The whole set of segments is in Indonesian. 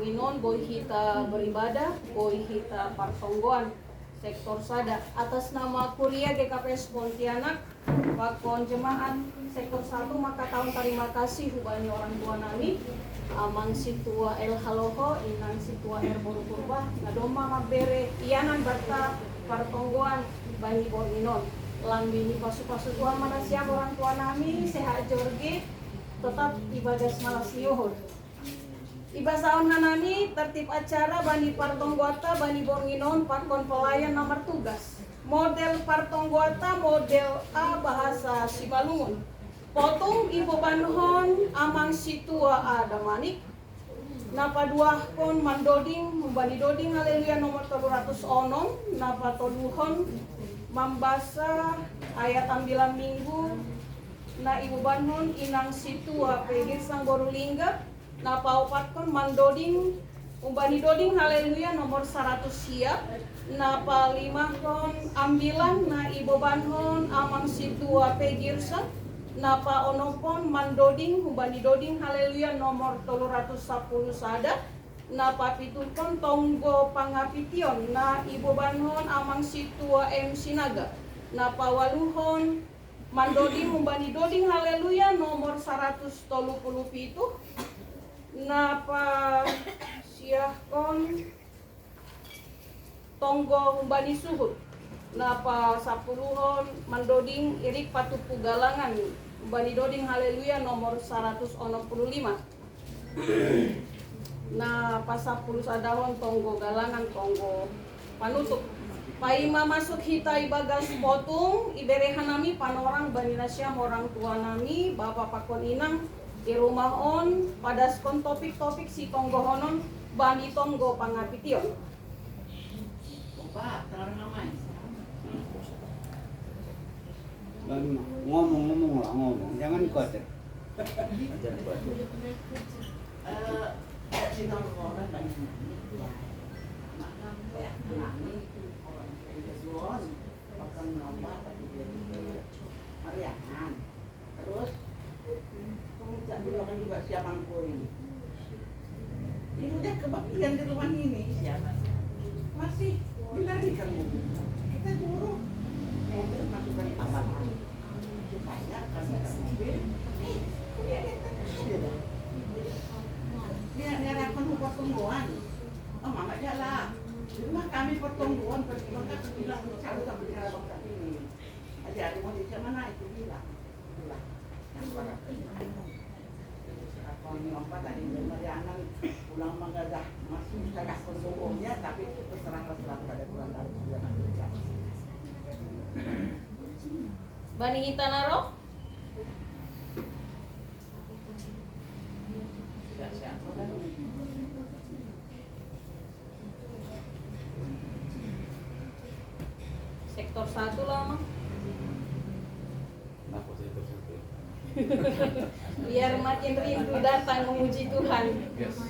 Bornginon, boy hita beribadah, boy hita partonggoan, sektor sada. Atas nama Kuria GKPS Pontianak, Pakon Jemaat sektor 1, maka tahun terima kasih hubungi orang tua nami, amang situa El Haloho, inang situa El Boru Purba, ngadoma mabere ianan bata partonggoan bani Bornginon. Lambini pasu-pasu Tuhan mana siap orang tua nami, sehat jorgi, tetap ibadah semalas yuhud. Iba saun hanani tertib acara bani partongguata bani Bornginon pakon pelayan nomor tugas. Model partongguata model A bahasa Simalungun. Potung ibu banhon amang situa ada manik. Napa dua kon mandoding bani doding haleluya nomor 300 onom. Napa toduhon membasa ayat ambilan minggu. Na ibu banhon inang situa pegir sang borulingga. Na paupatkon mandoding umbani doding haleluya nomor 100 siap. Na palimahkon ambilan na ibu banhon amang situa pegir sang. Na pa onopon mandoding umbani doding haleluya nomor 310 sada. Na papitulkon tonggo pangapition na ibu banhon amang situa M Sinaga. Na pawaluhon mandoding umbani doding haleluya nomor 137. Napa siahkon tonggo umbani suhud. Napa sapuluhon mandoding irik patupu galangan umbani doding haleluya nomor 165. Nah pasapuluh sadahon tonggo galangan tonggo panutup. Paima masuk hita ibagas potung iberehan nami panorang bani nasyam orang tua nami bapak pakon inang di rumah on padaskon topik-topik si tonggo honon bani tonggo pangapition. Pak, terang namanya. Ngomong lah, ngomong, jangan khawatir. Si tonggo orang banyak nami orang Yesus akan menambah Mariahan. Terus pengucap dulu kan juga siapa ini. Ini udah kebagian di rumah ini siapa? Masih dilarikan kita buru mobil masukkan apa supaya kami mobil dia nyarakan pertungguan. Oh mama jalan di rumah kami pertungguan maka bilang selalu tak bicara bangsa ini aja ada mau di mana itu bilang yang suara ini empat tadi Marianan pulang mengadah masih sagah konsumnya tapi terserahlah pada Tuhan dan Tuhan Bani Hitanaro sektor 1 lah mah. Kenapa sektor 1? Biar makin rindu datang memuji Tuhan. Yes.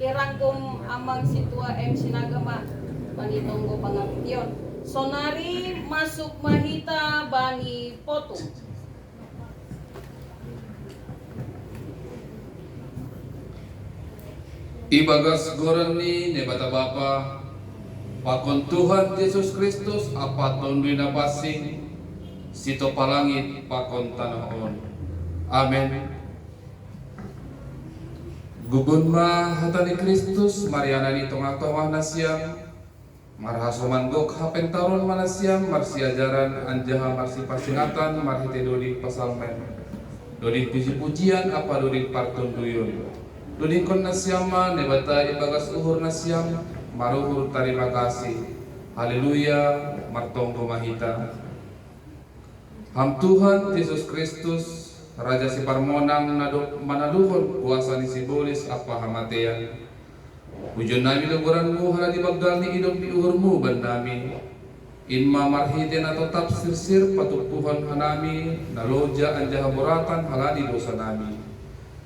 Kirangkum amang situa M Sinagama bani tonggo pangapition. Sonari masuk mahita bani potung. Ibagas gorani ne bata bapa pakon Tuhan Yesus Kristus apa tondui na pasing sito palangit pakon tanahon. Amen. Gugun ma hatani Kristus Mariana ni tongah-tongah nasyam marhasoman gok hapen taron manasyam marsi ajaran anjaha marsi pasingatan marhite dodi pasalmen dodi puji-pujian apa dodi partun duyun dodi kon nasyama nebata ibagas uhur nasyam maruhur terima kasih haleluya martonggo mahita ham Tuhan Yesus Kristus Raja si parmonang manaluhon kuasa ni sibolis apa hamatean Pujon nami leburanmu hala di bagdal ni hidup di uhurmu ban nami inma marhiten atau tafsir sir patupuhan hanami naloja anja haboratan haladi dosa nami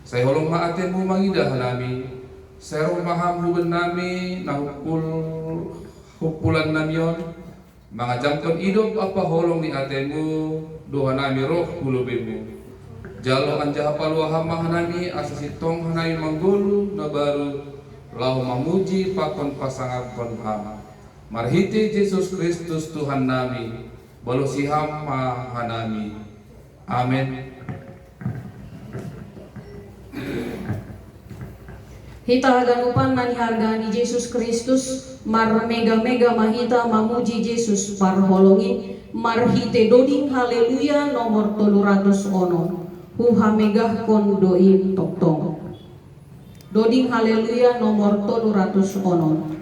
saya holong maatenmu mangidah hanami saya romaham huben nami hukulan namion mangajamkan hidup apa holong di atenmu doa nami roh kulubinmu Jalo anjaha palua hama hanami asasi tong hanami manggolu na baru lau mamuji pakon pasangat kon hama. Marhiti Yesus Kristus Tuhan nami, balosi hama hanami. Amin. Hita haganupan nani hargani Yesus Kristus, mar mega mahita mamuji Yesus parholongin, marhite doding haleluya nomor 300 ono. Huha megah kon doim toktong. Doding haleluya nomor 300 ono.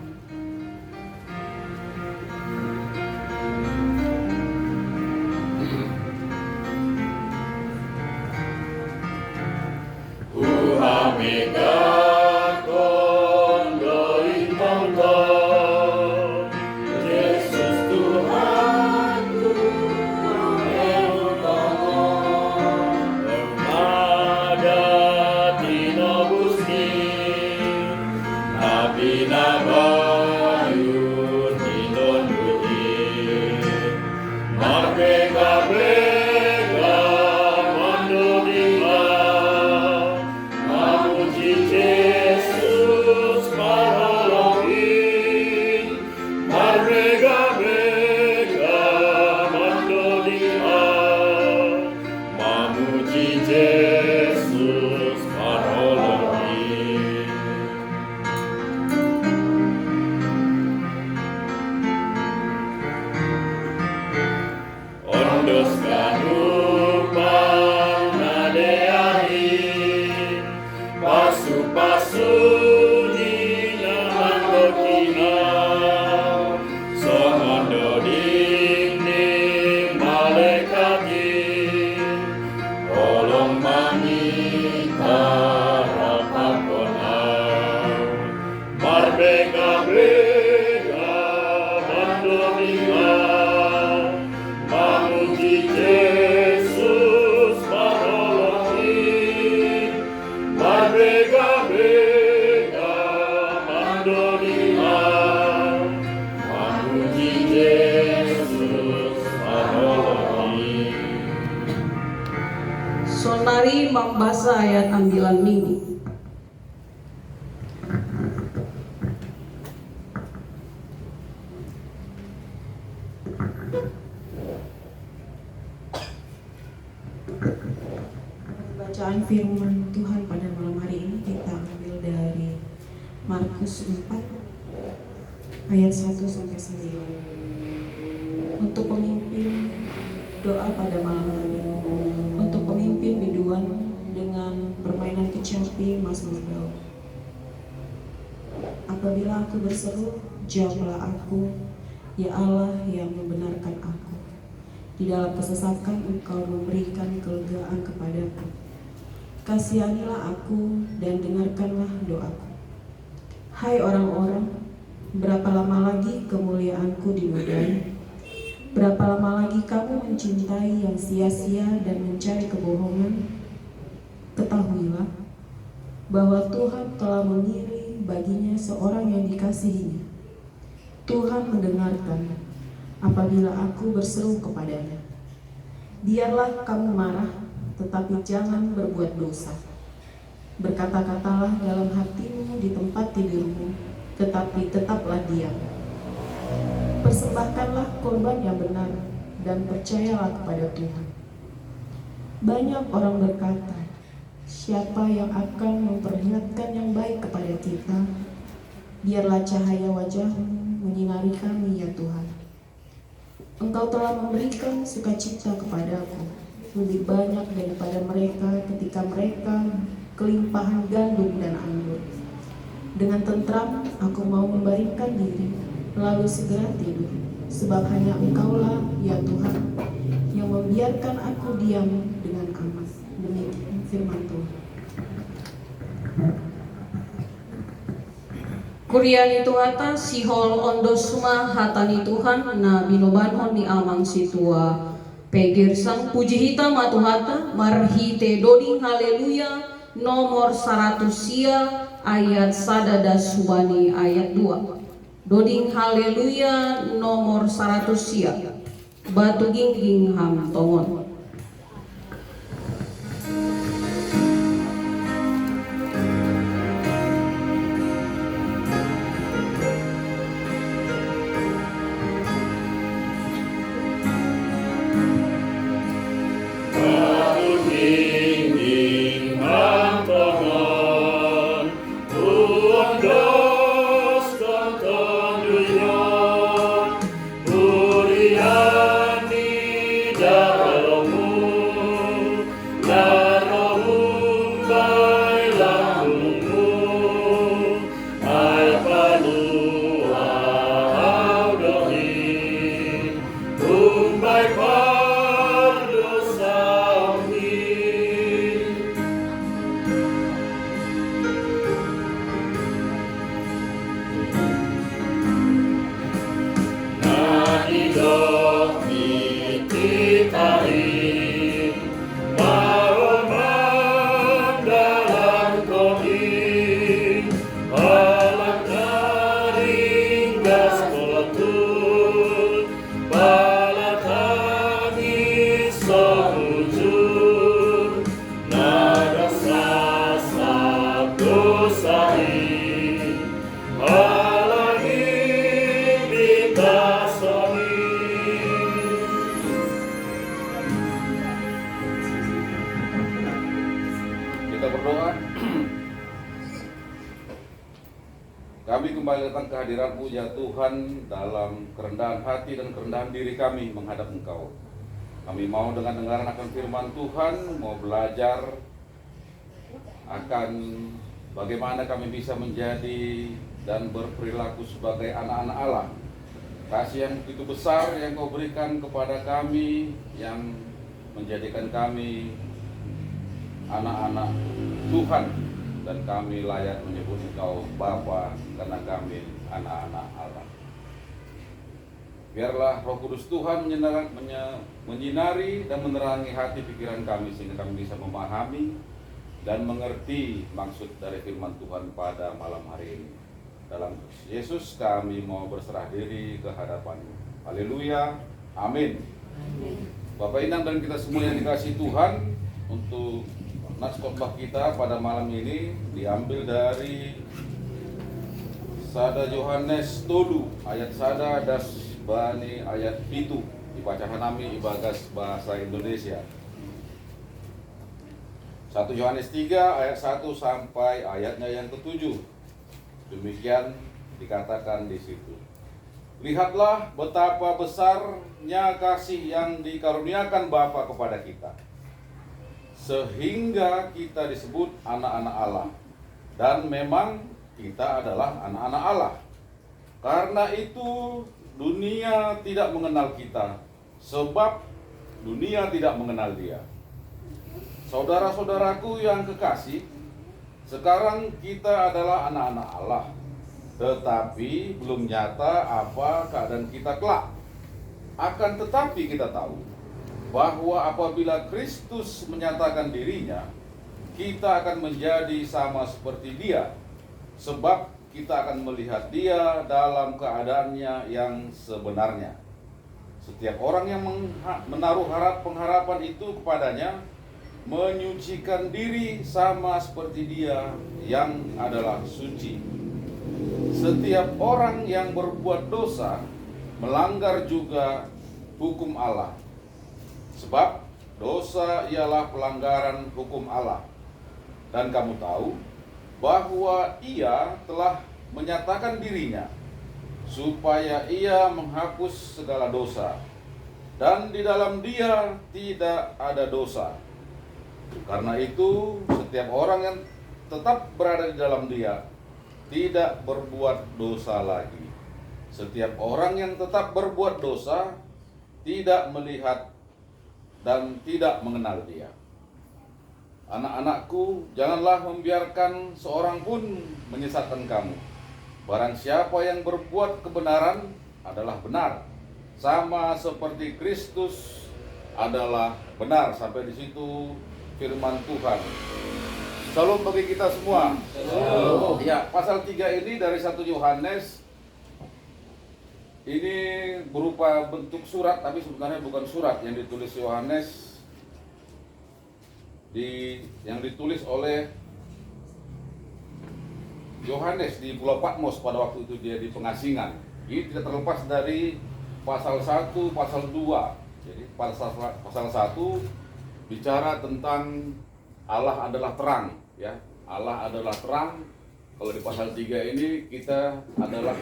Sonari membaca ayat ambilan minggu. Bacaan firman Tuhan pada malam hari ini kita ambil dari Markus 4 ayat 1 sampai 9. Untuk pemimpin doa pada malam hari ini, untuk pemimpin biduan dengan permainan kecapi Mazmur Daud. Apabila aku berseru, jawablah aku, ya Allah yang membenarkan aku. Di dalam kesesakan Engkau memberikan kelegaan kepadaku. Kasihanilah aku dan dengarkanlah doaku. Hai orang-orang, berapa lama lagi kemuliaanku dinodai? Berapa lama lagi kamu mencintai yang sia-sia dan mencari kebohongan? Ketahuilah bahwa Tuhan telah mengirim baginya seorang yang dikasihinya. Tuhan mendengarkan apabila aku berseru kepadanya. Biarlah kamu marah, tetapi jangan berbuat dosa. Berkata-katalah dalam hatimu di tempat tidurmu, tetapi tetaplah diam. Persembahkanlah korban yang benar dan percayalah kepada Tuhan. Banyak orang berkata, siapa yang akan memperlihatkan yang baik kepada kita? Biarlah cahaya wajahmu menyinari kami ya Tuhan. Engkau telah memberikan sukacita kepadaku, lebih banyak daripada mereka ketika mereka kelimpahan gandum dan anggur. Dengan tentram aku mau membaringkan diri, lalu segera tidur, sebab hanya Engkaulah ya Tuhan yang membiarkan aku diam dengan aman. Demikian firman Tuhan. Kuriani tuhata sihol ondo suma hatani Tuhan na binobanhon ni amang situa pegir sang puji hita matuhata marhite doding haleluya nomor 100 sia ayat sadada subani ayat 2. Doding haleluya nomor 100 sia batu gingging ham tongon. Kita berdoa. Kami kembali datang ke hadirat-Mu ya Tuhan, dalam kerendahan hati dan kerendahan diri kami menghadap Engkau. Kami mau dengan dengaran akan firman Tuhan, mau belajar akan bagaimana kami bisa menjadi dan berperilaku sebagai anak-anak Allah. Kasih yang begitu besar yang Kau berikan kepada kami, yang menjadikan kami anak-anak Tuhan, dan kami layak menyebut Engkau Bapa karena kami anak-anak Allah. Biarlah Roh Kudus Tuhan menyinari dan menerangi hati pikiran kami, sehingga kami bisa memahami dan mengerti maksud dari firman Tuhan pada malam hari ini. Dalam Yesus kami mau berserah diri ke hadapan-Mu. Haleluya, amin. Bapak Inang dan kita semua yang dikasihi Tuhan, untuk nats khotbah kita pada malam ini diambil dari Sada Yohanes Tolu ayat sada das bani ayat itu, dibacakan nami ibagas bahasa Indonesia. 1 Yohanes 3 ayat 1 sampai ayatnya yang ke-7. Demikian dikatakan di situ. Lihatlah betapa besarnya kasih yang dikaruniakan Bapa kepada kita, sehingga kita disebut anak-anak Allah. Dan memang kita adalah anak-anak Allah. Karena itu dunia tidak mengenal kita, sebab dunia tidak mengenal Dia. Saudara-saudaraku yang kekasih, sekarang kita adalah anak-anak Allah, tetapi belum nyata apa keadaan kita kelak. Akan tetapi kita tahu bahwa apabila Kristus menyatakan dirinya, kita akan menjadi sama seperti Dia, sebab kita akan melihat Dia dalam keadaannya yang sebenarnya. Setiap orang yang menaruh pengharapan itu kepadanya menyucikan diri sama seperti Dia yang adalah suci. Setiap orang yang berbuat dosa melanggar juga hukum Allah, sebab dosa ialah pelanggaran hukum Allah. Dan kamu tahu bahwa Ia telah menyatakan dirinya supaya Ia menghapus segala dosa, dan di dalam Dia tidak ada dosa. Karena itu setiap orang yang tetap berada di dalam Dia tidak berbuat dosa lagi. Setiap orang yang tetap berbuat dosa tidak melihat dan tidak mengenal Dia. Anak-anakku, janganlah membiarkan seorang pun menyesatkan kamu. Barang siapa yang berbuat kebenaran adalah benar, sama seperti Kristus adalah benar. Sampai di situ firman Tuhan. Salam bagi kita semua. Salam. Ya, pasal 3 ini dari 1 Yohanes ini berupa bentuk surat, tapi sebenarnya bukan surat yang ditulis Yohanes, yang ditulis oleh Yohanes di Pulau Patmos pada waktu itu dia di pengasingan. Ini tidak terlepas dari pasal 1, pasal 2. Jadi pasal 1 bicara tentang Allah adalah terang, ya. Allah adalah terang. Kalau di pasal 3 ini kita adalah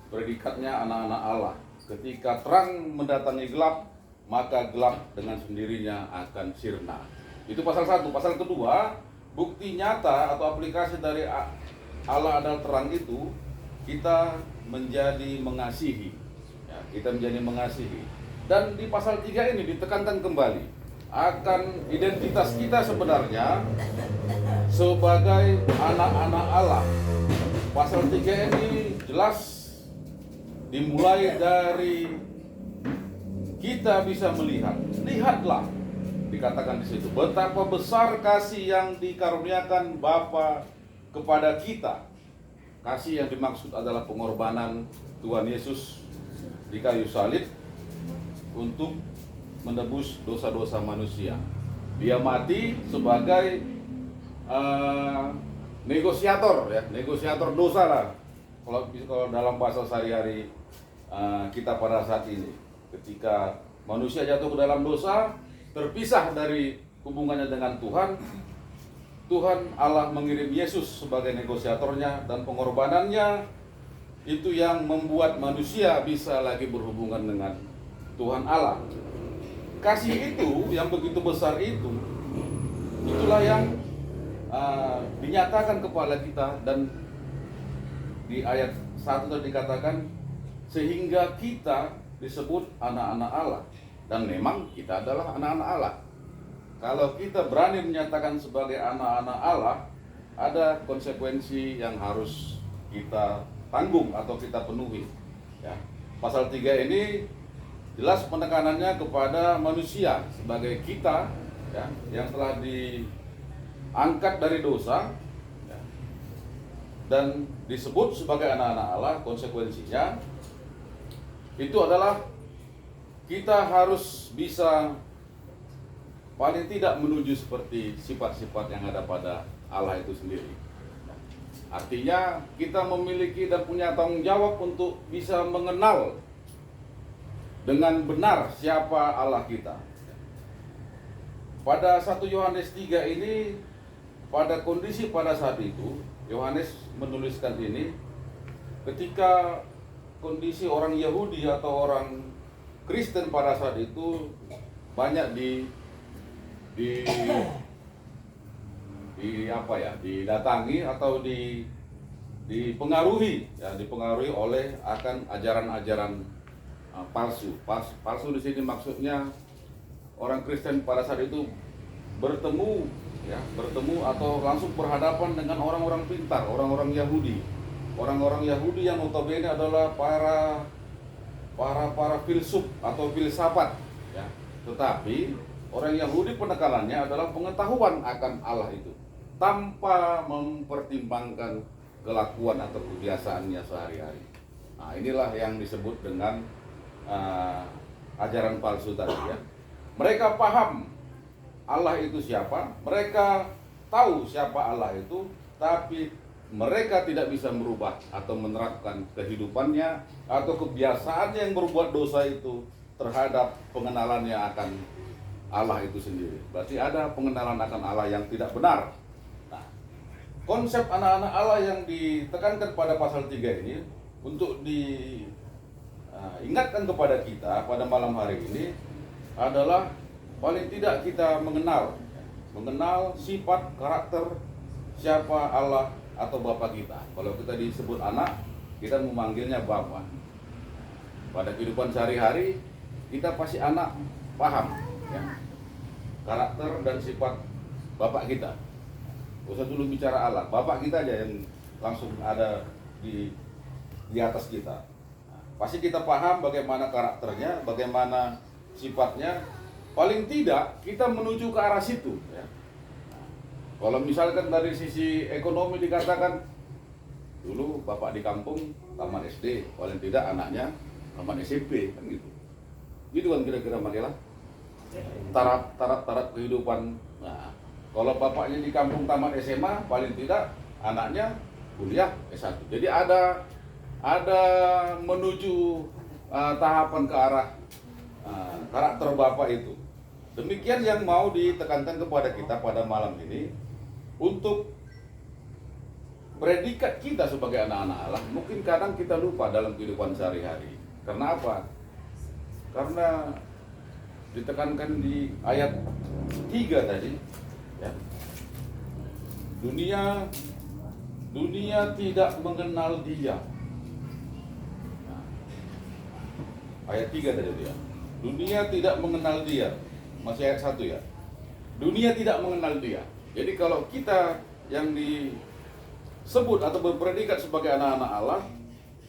predikatnya anak-anak Allah. Ketika terang mendatangi gelap, maka gelap dengan sendirinya akan sirna. Itu pasal 1. Pasal kedua, bukti nyata atau aplikasi dari Allah adalah terang itu, kita menjadi mengasihi, ya, kita menjadi mengasihi. Dan di pasal 3 ini ditekankan kembali akan identitas kita sebenarnya sebagai anak-anak Allah. Pasal 3 ini jelas dimulai dari kita bisa melihat. Lihatlah, dikatakan di situ, betapa besar kasih yang dikaruniakan Bapa kepada kita. Kasih yang dimaksud adalah pengorbanan Tuhan Yesus di kayu salib untuk menebus dosa-dosa manusia. Dia mati sebagai negosiator, ya, negosiator dosa lah. Kalau dalam bahasa sehari-hari kita pada saat ini, ketika manusia jatuh ke dalam dosa, terpisah dari hubungannya dengan Tuhan, Tuhan Allah mengirim Yesus sebagai negosiatornya, dan pengorbanannya itu yang membuat manusia bisa lagi berhubungan dengan Tuhan Allah. Kasih itu yang begitu besar itulah yang dinyatakan kepada kita, dan di ayat 1 tadi dikatakan sehingga kita disebut anak-anak Allah, dan memang kita adalah anak-anak Allah. Kalau kita berani menyatakan sebagai anak-anak Allah, ada konsekuensi yang harus kita tanggung atau kita penuhi. Ya. Pasal 3 ini jelas penekanannya kepada manusia sebagai kita, ya, yang telah diangkat dari dosa, ya, dan disebut sebagai anak-anak Allah. Konsekuensinya itu adalah kita harus bisa paling tidak menuju seperti sifat-sifat yang ada pada Allah itu sendiri. Artinya kita memiliki dan punya tanggung jawab untuk bisa mengenal dengan benar siapa Allah kita. Pada 1 Yohanes 3 ini, pada kondisi pada saat itu, Yohanes menuliskan ini ketika kondisi orang Yahudi atau orang Kristen pada saat itu banyak didatangi atau dipengaruhi, ya, dipengaruhi oleh akan ajaran-ajaran palsu. Palsu di sini maksudnya orang Kristen pada saat itu bertemu atau langsung berhadapan dengan orang-orang pintar, orang-orang Yahudi. Orang-orang Yahudi yang notabene adalah para filsuf atau filsafat, ya. Tetapi orang Yahudi penekanannya adalah pengetahuan akan Allah itu tanpa mempertimbangkan kelakuan atau kebiasaannya sehari-hari. Nah, inilah yang disebut dengan ajaran palsu tadi, ya. Mereka paham Allah itu siapa, mereka tahu siapa Allah itu, tapi mereka tidak bisa merubah atau menerapkan kehidupannya atau kebiasaannya yang berbuat dosa itu terhadap pengenalannya akan Allah itu sendiri. Berarti ada pengenalan akan Allah yang tidak benar. Nah, konsep anak-anak Allah yang ditekankan pada pasal 3 ini untuk diingatkan kepada kita pada malam hari ini adalah paling tidak kita mengenal sifat, karakter siapa Allah atau Bapa kita. Kalau kita disebut anak, kita memanggilnya Bapa. Pada kehidupan sehari-hari kita pasti anak paham, ya, karakter dan sifat Bapak kita. Usah dulu bicara Allah, Bapak kita aja yang langsung ada di atas kita. Nah, pasti kita paham bagaimana karakternya, bagaimana sifatnya. Paling tidak kita menuju ke arah situ, ya. Kalau misalkan dari sisi ekonomi dikatakan dulu bapak di kampung taman SD, paling tidak anaknya taman SMP, kan gitu. Gitu kan kira-kira Mariela. Taraf kehidupan. Nah, kalau bapaknya di kampung taman SMA, paling tidak anaknya kuliah S1. Jadi ada menuju tahapan ke arah karakter bapak itu. Demikian yang mau ditekankan kepada kita pada malam ini, untuk predikat kita sebagai anak-anak Allah. Mungkin kadang kita lupa dalam kehidupan sehari-hari. Karena apa? Karena ditekankan di ayat 3 tadi, ya. Dunia tidak mengenal Dia. Nah, ayat 3 tadi dia. Dunia tidak mengenal Dia. Masih ayat 1, ya. Dunia tidak mengenal Dia. Jadi kalau kita yang disebut atau berpredikat sebagai anak-anak Allah,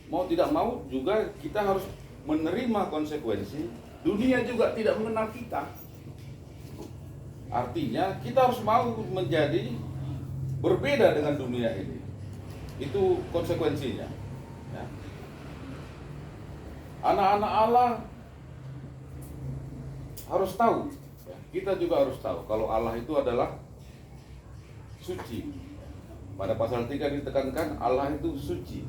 mau tidak mau juga kita harus menerima konsekuensi. Dunia juga tidak mengenal kita. Artinya kita harus mau menjadi berbeda dengan dunia ini. Itu konsekuensinya, ya. Anak-anak Allah harus tahu, ya. Kita juga harus tahu kalau Allah itu adalah suci. Pada pasal 3 ditekankan Allah itu suci.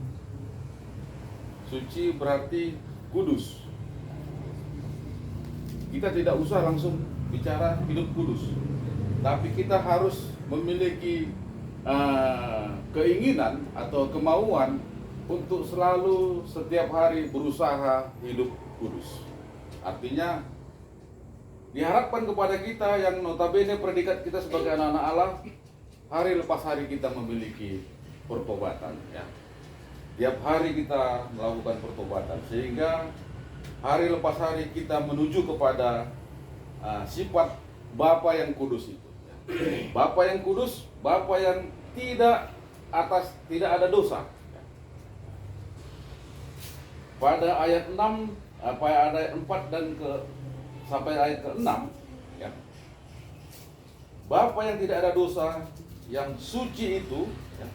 Suci berarti kudus. Kita tidak usah langsung bicara hidup kudus, tapi kita harus memiliki keinginan atau kemauan untuk selalu setiap hari berusaha hidup kudus. Artinya diharapkan kepada kita yang notabene predikat kita sebagai anak-anak Allah, hari lepas hari kita memiliki pertobatan, ya. Tiap hari kita melakukan pertobatan sehingga hari lepas hari kita menuju kepada sifat Bapa yang kudus itu. Bapa yang kudus, Bapa yang tidak ada dosa. Pada ayat 6, pada ayat 4 dan sampai ayat ke-6, ya. Bapa yang tidak ada dosa, yang suci itu, ya.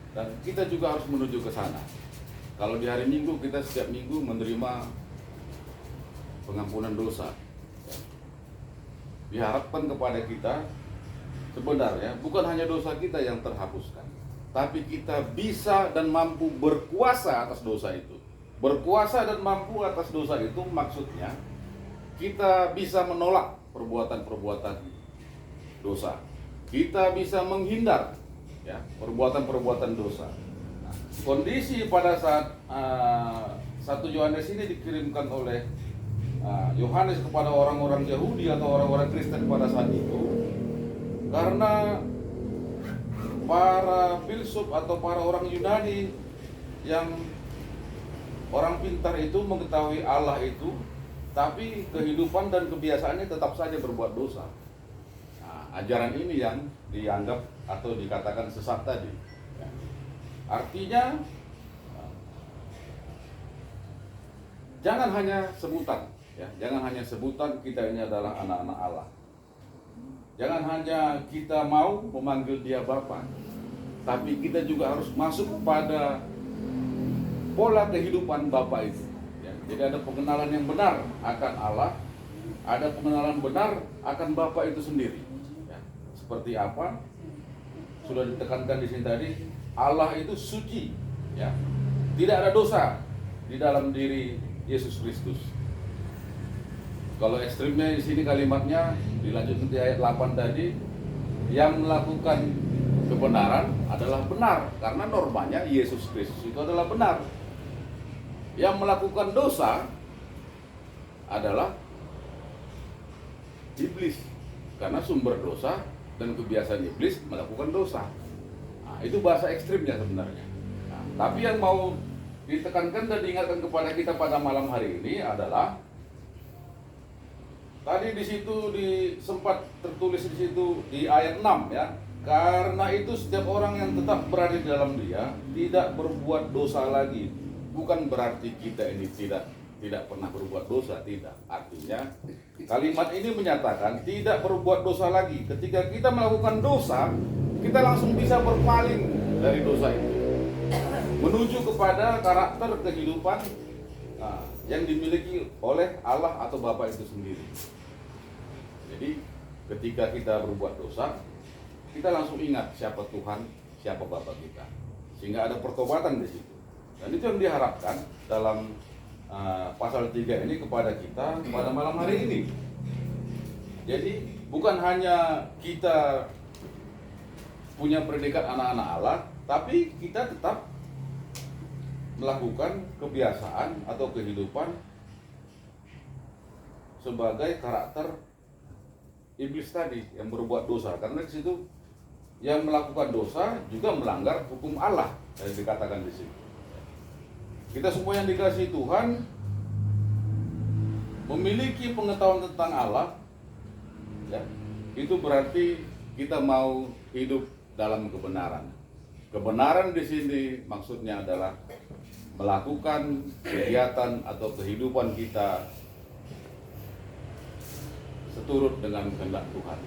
Dan kita juga harus menuju ke sana. Kalau di hari Minggu kita setiap minggu menerima pengampunan dosa, ya. Diharapkan kepada kita sebenarnya bukan hanya dosa kita yang terhapuskan, tapi kita bisa dan mampu berkuasa atas dosa itu. Berkuasa dan mampu atas dosa itu maksudnya kita bisa menolak perbuatan-perbuatan dosa. Kita bisa menghindar, ya, perbuatan-perbuatan dosa. Nah, kondisi pada saat 1 Yohanes ini dikirimkan oleh Yohanes kepada orang-orang Yahudi atau orang-orang Kristen pada saat itu, karena para filsuf atau para orang Yunani yang orang pintar itu mengetahui Allah itu, tapi kehidupan dan kebiasaannya tetap saja berbuat dosa. Nah, ajaran ini yang dianggap atau dikatakan sesat tadi. Ya. Artinya jangan hanya sebutan, ya, jangan hanya sebutan kita ini adalah anak-anak Allah. Jangan hanya kita mau memanggil Dia Bapa, tapi kita juga harus masuk pada pola kehidupan Bapa itu. Ya, jadi ada pengenalan yang benar akan Allah, ada pengenalan benar akan Bapa itu sendiri. Ya, seperti apa? Sudah ditekankan di sini tadi, Allah itu suci, ya. Tidak ada dosa di dalam diri Yesus Kristus. Kalau ekstrimnya di sini kalimatnya dilanjutkan di ayat 8 tadi, yang melakukan kebenaran adalah benar karena normanya Yesus Kristus itu adalah benar. Yang melakukan dosa adalah iblis karena sumber dosa dan kebiasaan iblis melakukan dosa. Nah, itu bahasa ekstrimnya sebenarnya. Nah, tapi yang mau ditekankan dan diingatkan kepada kita pada malam hari ini adalah tadi di situ sempat tertulis di situ di ayat 6, ya. Karena itu setiap orang yang tetap berada di dalam Dia tidak berbuat dosa lagi. Bukan berarti kita ini tidak pernah berbuat dosa, tidak. Artinya kalimat ini menyatakan tidak berbuat dosa lagi. Ketika kita melakukan dosa, kita langsung bisa berpaling dari dosa itu, menuju kepada karakter kehidupan yang dimiliki oleh Allah atau Bapa itu sendiri. Jadi ketika kita berbuat dosa, kita langsung ingat siapa Tuhan, siapa Bapa kita, sehingga ada pertobatan di situ. Dan itu yang diharapkan dalam pasal 3 ini kepada kita pada malam hari ini. Jadi bukan hanya kita punya predikat anak-anak Allah, tapi kita tetap melakukan kebiasaan atau kehidupan sebagai karakter iblis tadi yang berbuat dosa. Karena di situ yang melakukan dosa juga melanggar hukum Allah, yang dikatakan di situ. Kita semua yang dikasihi Tuhan memiliki pengetahuan tentang Allah, ya. Itu berarti kita mau hidup dalam kebenaran. Kebenaran di sini maksudnya adalah melakukan kegiatan atau kehidupan kita seturut dengan kehendak Tuhan.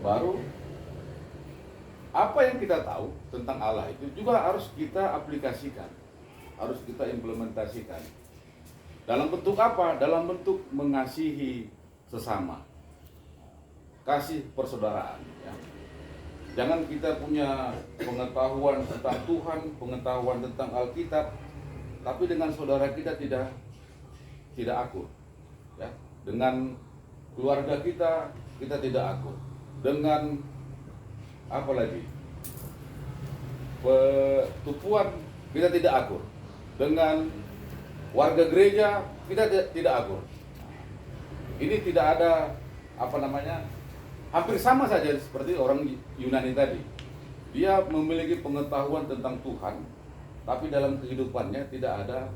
Baru apa yang kita tahu tentang Allah itu juga harus kita aplikasikan, harus kita implementasikan. Dalam bentuk apa? Dalam bentuk mengasihi sesama, kasih persaudaraan. Ya. Jangan kita punya pengetahuan tentang Tuhan, pengetahuan tentang Alkitab, tapi dengan saudara kita tidak akur. Ya. Dengan keluarga kita tidak akur. dengan apa lagi? Petupuan kita tidak akur. Dengan warga gereja kita tidak akur. Ini tidak ada hampir sama saja seperti orang Yunani tadi. Dia memiliki pengetahuan tentang Tuhan, tapi dalam kehidupannya tidak ada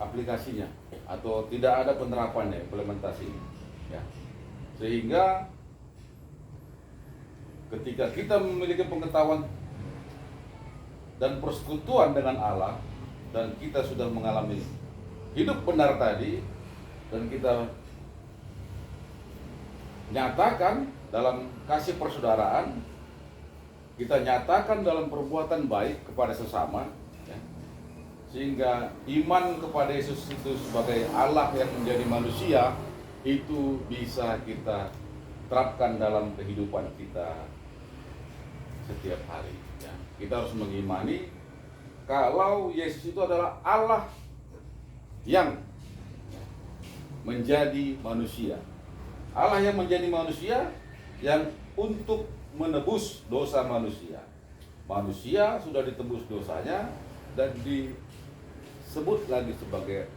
aplikasinya atau tidak ada penerapannya, implementasinya. Ya. Sehingga ketika kita memiliki pengetahuan dan persekutuan dengan Allah dan kita sudah mengalami hidup benar tadi dan kita nyatakan dalam kasih persaudaraan, kita nyatakan dalam perbuatan baik kepada sesama, ya, sehingga iman kepada Yesus itu sebagai Allah yang menjadi manusia itu bisa kita terapkan dalam kehidupan kita setiap hari. Ya. Kita harus mengimani kalau Yesus itu adalah Allah yang menjadi manusia. Allah yang menjadi manusia yang untuk menebus dosa manusia. Manusia sudah ditebus dosanya dan disebut lagi sebagai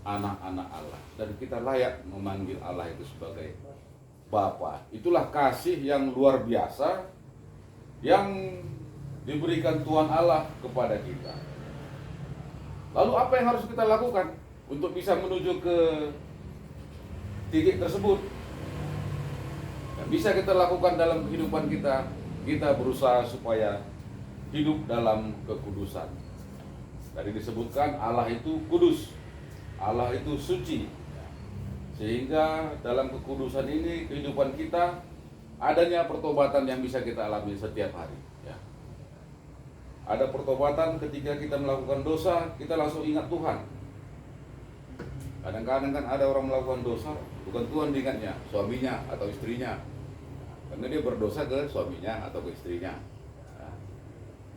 anak-anak Allah. Dan kita layak memanggil Allah itu sebagai Bapa. Itulah kasih yang luar biasa yang diberikan Tuhan Allah kepada kita. Lalu apa yang harus kita lakukan untuk bisa menuju ke titik tersebut? Yang bisa kita lakukan dalam kehidupan kita, kita berusaha supaya hidup dalam kekudusan. Tadi disebutkan Allah itu kudus, Allah itu suci. Sehingga dalam kekudusan ini kehidupan kita adanya pertobatan yang bisa kita alami setiap hari. Ya. Ada pertobatan ketika kita melakukan dosa, kita langsung ingat Tuhan. Kadang-kadang kan ada orang melakukan dosa, bukan Tuhan diingatnya, suaminya atau istrinya. Karena dia berdosa ke suaminya atau ke istrinya. Nah,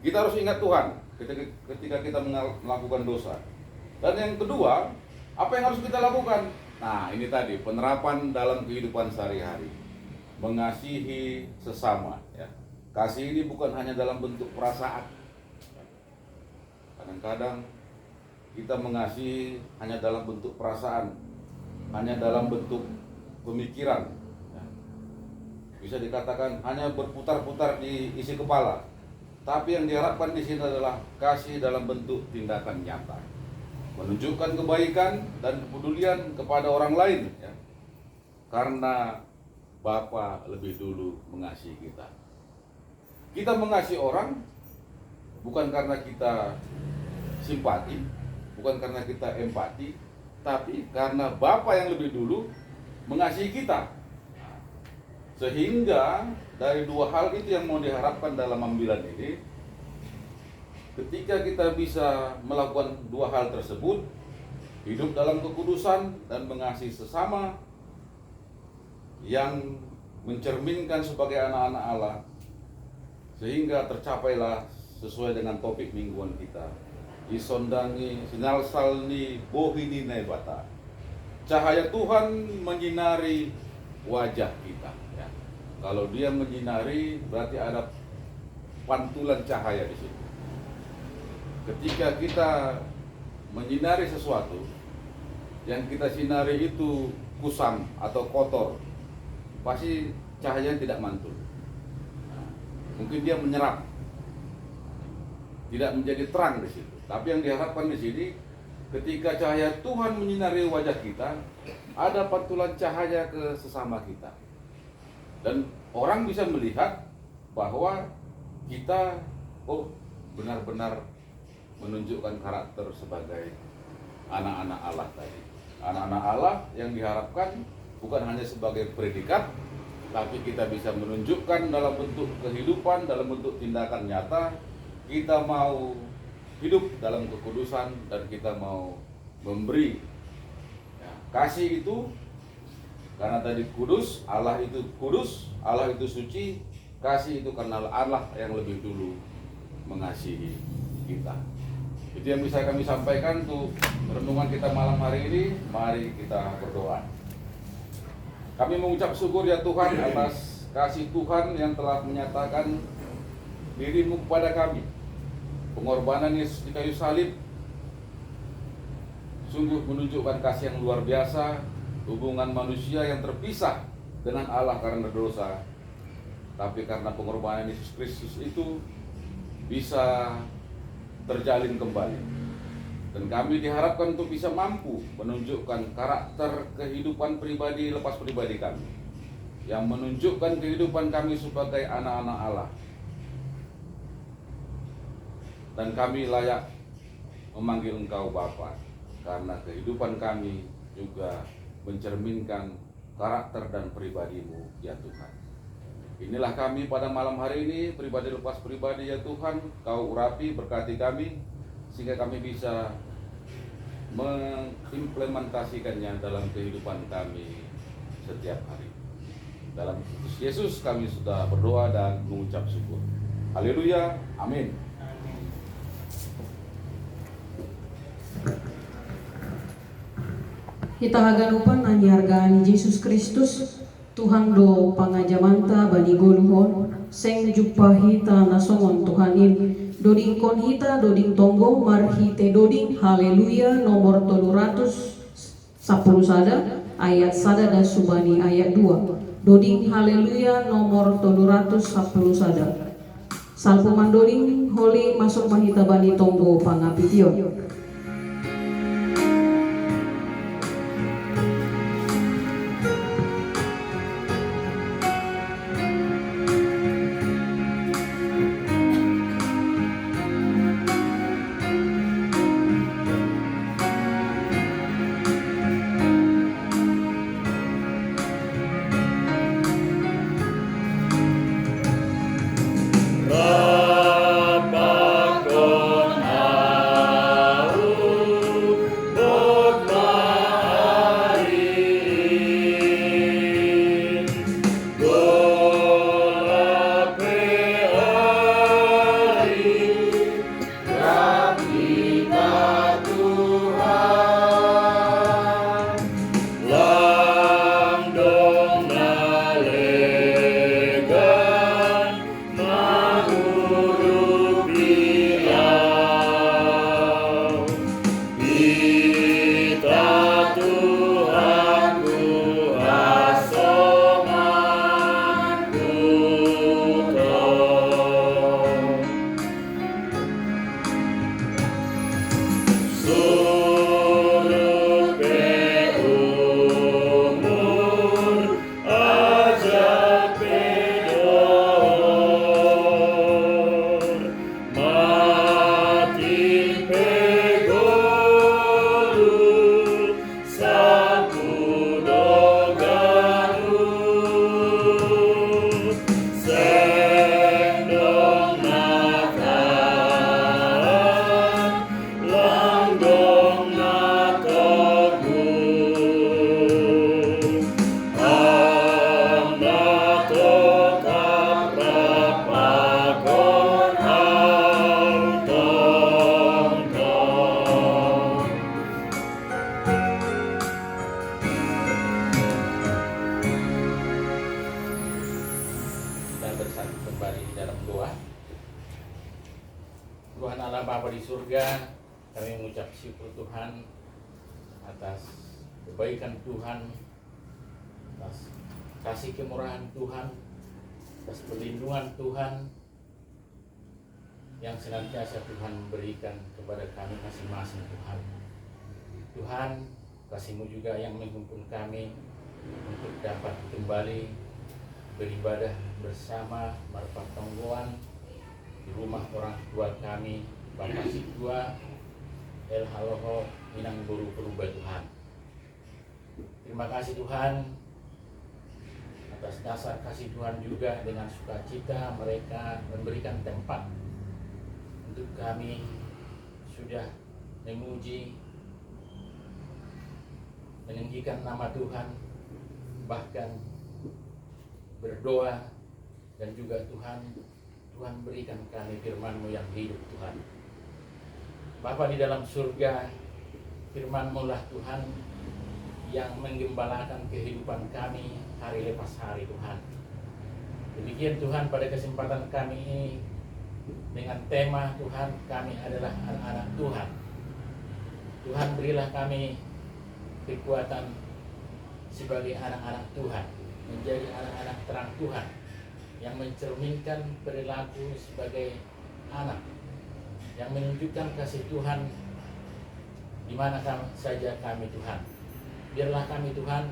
kita harus ingat Tuhan ketika kita melakukan dosa. Dan yang kedua, apa yang harus kita lakukan? Nah, ini tadi penerapan dalam kehidupan sehari-hari. Mengasihi sesama. Ya. Kasih ini bukan hanya dalam bentuk perasaan. Kadang-kadang kita mengasihi hanya dalam bentuk perasaan, hanya dalam bentuk pemikiran. Ya. Bisa dikatakan hanya berputar-putar di isi kepala. Tapi yang diharapkan di sini adalah kasih dalam bentuk tindakan nyata. Menunjukkan kebaikan dan kepedulian kepada orang lain. Ya. Karena Bapa lebih dulu mengasihi kita. Kita mengasihi orang bukan karena kita simpati, bukan karena kita empati, tapi karena Bapa yang lebih dulu mengasihi kita. Sehingga dari dua hal itu yang mau diharapkan dalam ambilan ini, ketika kita bisa melakukan dua hal tersebut, hidup dalam kekudusan dan mengasihi sesama yang mencerminkan sebagai anak-anak Allah, sehingga tercapailah sesuai dengan topik mingguan kita, isondangi sinalsalni bohini nebata, cahaya Tuhan menyinari wajah kita. Ya. Kalau dia menyinari berarti ada pantulan cahaya di situ. Ketika kita menyinari sesuatu, yang kita sinari itu kusam atau kotor, pasti cahayanya tidak mantul. Nah, mungkin dia menyerap, tidak menjadi terang di situ. Tapi yang diharapkan di sini, ketika cahaya Tuhan menyinari wajah kita, ada pantulan cahaya ke sesama kita, dan orang bisa melihat bahwa kita benar-benar menunjukkan karakter sebagai anak-anak Allah tadi. Anak-anak Allah yang diharapkan bukan hanya sebagai predikat, tapi kita bisa menunjukkan dalam bentuk kehidupan, dalam bentuk tindakan nyata. Kita mau hidup dalam kekudusan dan kita mau memberi. Ya, kasih itu karena tadi kudus, Allah itu kudus, Allah itu suci. Kasih itu karena Allah yang lebih dulu mengasihi kita. Itu yang bisa kami sampaikan untuk renungan kita malam hari ini. Mari kita berdoa. Kami mengucap syukur ya Tuhan atas kasih Tuhan yang telah menyatakan dirimu kepada kami. Pengorbanan Yesus di kayu salib sungguh menunjukkan kasih yang luar biasa, hubungan manusia yang terpisah dengan Allah karena dosa. Tapi karena pengorbanan Yesus Kristus itu bisa terjalin kembali. Dan kami diharapkan untuk bisa mampu menunjukkan karakter kehidupan pribadi lepas pribadi kami, yang menunjukkan kehidupan kami sebagai anak-anak Allah. Dan kami layak memanggil Engkau Bapa, karena kehidupan kami juga mencerminkan karakter dan pribadi-Mu ya Tuhan. Inilah kami pada malam hari ini, pribadi lepas pribadi ya Tuhan. Kau urapi, berkati kami, sehingga kami bisa mengimplementasikannya dalam kehidupan kami setiap hari. Dalam Kristus Yesus kami sudah berdoa dan mengucap syukur. Haleluya, amin. Kita haganupan anyargaan Yesus Kristus Tuhan do pangajamanta bani goluhon seng jumpa hita nasongon Tuhanin doding kon hita doding tonggo marhite doding haleluya nomor 310 sada ayat sada dan subani ayat 2 doding haleluya nomor 310 sada salpo mandoding holi masuk mahita bani tonggo pangapitio. Tuhan Allah Bapa di surga, kami mengucap syukur Tuhan atas kebaikan Tuhan, atas kasih kemurahan Tuhan, atas perlindungan Tuhan yang senantiasa Tuhan berikan kepada kami masing-masing Tuhan. Tuhan, kasih-Mu juga yang menghimpun kami untuk dapat kembali beribadah bersama Marpat Tonggoan di rumah orang tua kami, Bapak Sidua El Haloho Minang Buru Peruba Tuhan. Terima kasih Tuhan atas dasar kasih Tuhan juga dengan sukacita mereka memberikan tempat untuk kami sudah memuji, meninggikan nama Tuhan, bahkan berdoa, dan juga Tuhan berikan kami firman-Mu yang hidup Tuhan. Bapa di dalam surga, firman-Mu lah Tuhan yang menggembalakan kehidupan kami hari lepas hari Tuhan. Demikian Tuhan, pada kesempatan kami ini dengan tema Tuhan, kami adalah anak-anak Tuhan. Tuhan, berilah kami kekuatan sebagai anak-anak Tuhan, menjadi anak-anak terang Tuhan yang mencerminkan perilaku sebagai anak, yang menunjukkan kasih Tuhan di mana saja kami Tuhan. Biarlah kami Tuhan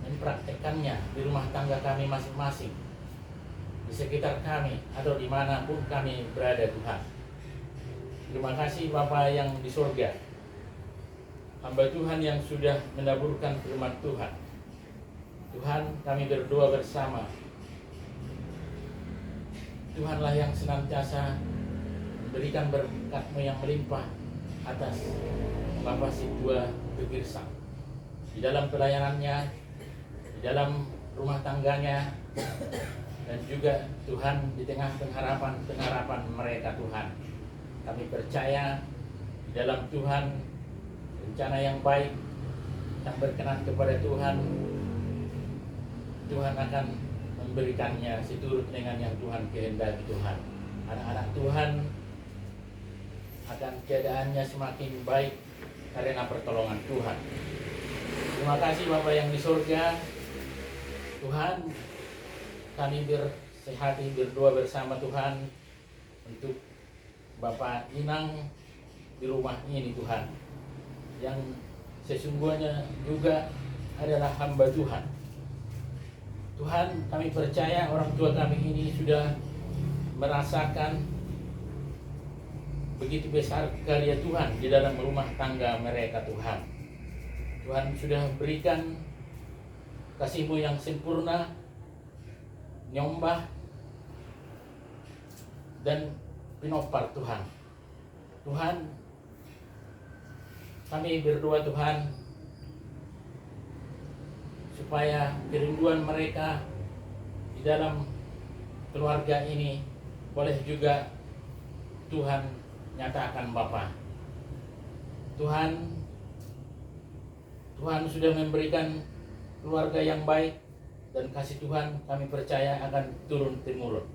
mempraktekannya di rumah tangga kami masing-masing, di sekitar kami atau dimanapun kami berada Tuhan. Terima kasih Bapa yang di surga, hamba Tuhan yang sudah menaburkan firman Tuhan. Tuhan, kami berdoa bersama, Tuhanlah yang senantiasa memberikan berkat-Mu yang melimpah atas Bapak Situa Begirsang di dalam pelayanannya, di dalam rumah tangganya, dan juga Tuhan di tengah pengharapan mereka Tuhan. Kami percaya di dalam Tuhan rencana yang baik yang berkenan kepada Tuhan, Tuhan akan memberikannya seturut dengan yang Tuhan kehendaki Tuhan. Anak-anak Tuhan akan keadaannya semakin baik karena pertolongan Tuhan. Terima kasih Bapa yang di surga. Tuhan, kami bersehati berdoa bersama Tuhan untuk Bapak Inang di rumah ini Tuhan, yang sesungguhnya juga adalah hamba Tuhan. Tuhan, kami percaya orang tua kami ini sudah merasakan begitu besar karya Tuhan di dalam rumah tangga mereka Tuhan. Tuhan sudah berikan kasih-Mu yang sempurna, nyombah dan pinopar Tuhan. Tuhan, kami berdoa Tuhan supaya kerinduan mereka di dalam keluarga ini boleh juga Tuhan nyatakan Bapa. Tuhan sudah memberikan keluarga yang baik, dan kasih Tuhan kami percaya akan turun temurun.